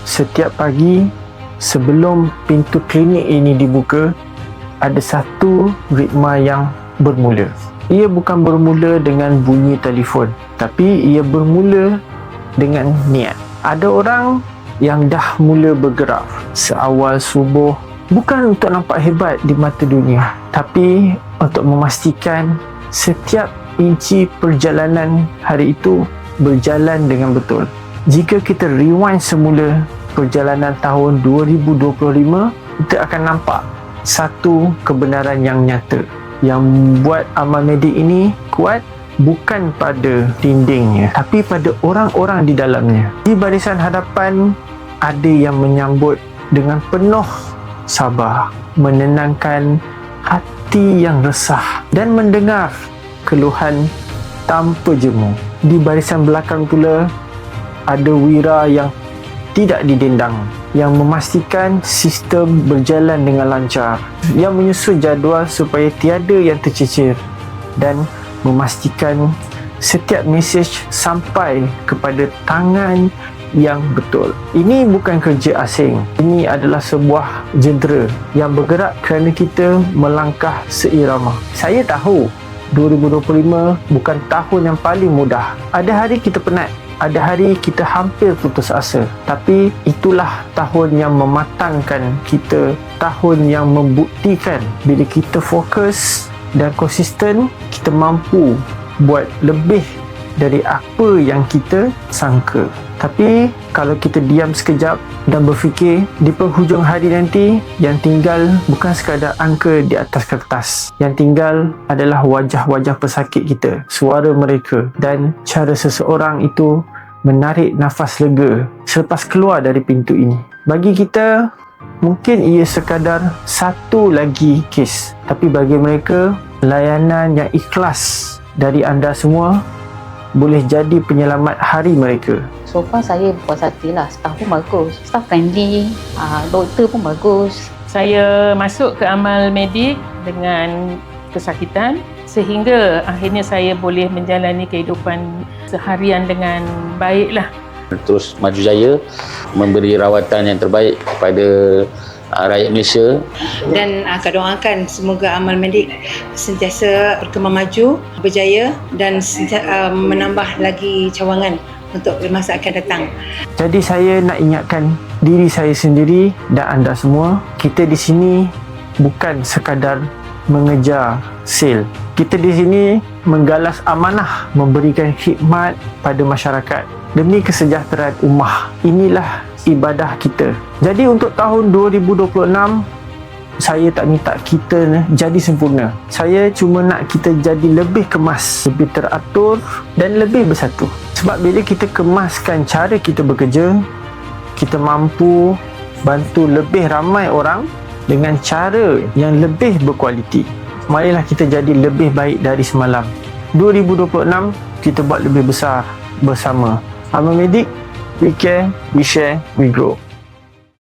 setiap pagi sebelum pintu klinik ini dibuka, ada satu ritma yang bermula. Ia bukan bermula dengan bunyi telefon, tapi ia bermula dengan niat. Ada orang yang dah mula bergerak seawal subuh, bukan untuk nampak hebat di mata dunia, tapi untuk memastikan setiap inci perjalanan hari itu berjalan dengan betul. Jika kita rewind semula perjalanan tahun 2025, kita akan nampak satu kebenaran yang nyata yang membuat amal medik ini kuat, bukan pada dindingnya, tapi pada orang-orang di dalamnya. Di barisan hadapan ada yang menyambut dengan penuh sabar, menenangkan hati yang resah dan mendengar keluhan tanpa jemu. Di barisan belakang pula ada wira yang tidak didendang, yang memastikan sistem berjalan dengan lancar, yang menyusun jadual supaya tiada yang tercicir dan memastikan setiap mesej sampai kepada tangan yang betul. Ini bukan kerja asing. Ini adalah sebuah jentera yang bergerak kerana kita melangkah seirama. Saya tahu 2025 bukan tahun yang paling mudah. Ada hari kita penat, ada hari kita hampir putus asa, tapi itulah tahun yang mematangkan kita, tahun yang membuktikan bila kita fokus dan konsisten, kita mampu buat lebih dari apa yang kita sangka. Tapi kalau kita diam sekejap dan berfikir, di penghujung hari nanti yang tinggal bukan sekadar angka di atas kertas. Yang tinggal adalah wajah-wajah pesakit kita, suara mereka dan cara seseorang itu menarik nafas lega selepas keluar dari pintu ini. Bagi kita, mungkin ia sekadar satu lagi kes, tapi bagi mereka, layanan yang ikhlas dari anda semua boleh jadi penyelamat hari mereka. So far saya puas hati lah. Staff pun bagus, staff friendly, doktor pun bagus. Saya masuk ke amal medik dengan kesakitan sehingga akhirnya saya boleh menjalani kehidupan seharian dengan baiklah. Terus maju jaya memberi rawatan yang terbaik kepada rakyat Malaysia. Dan kami doakan semoga amal medik sentiasa berkembang maju, berjaya dan menambah lagi cawangan untuk masa akan datang. Jadi saya nak ingatkan diri saya sendiri dan anda semua, kita di sini bukan sekadar mengejar sale. Kita di sini menggalas amanah memberikan khidmat pada masyarakat demi kesejahteraan ummah. Inilah ibadah kita. Jadi untuk tahun 2026, saya tak minta kita jadi sempurna. Saya cuma nak kita jadi lebih kemas, lebih teratur dan lebih bersatu. Sebab bila kita kemaskan cara kita bekerja, kita mampu bantu lebih ramai orang dengan cara yang lebih berkualiti. Marilah kita jadi lebih baik dari semalam. 2026 kita buat lebih besar bersama. Amal Medik, we care, we share, we grow.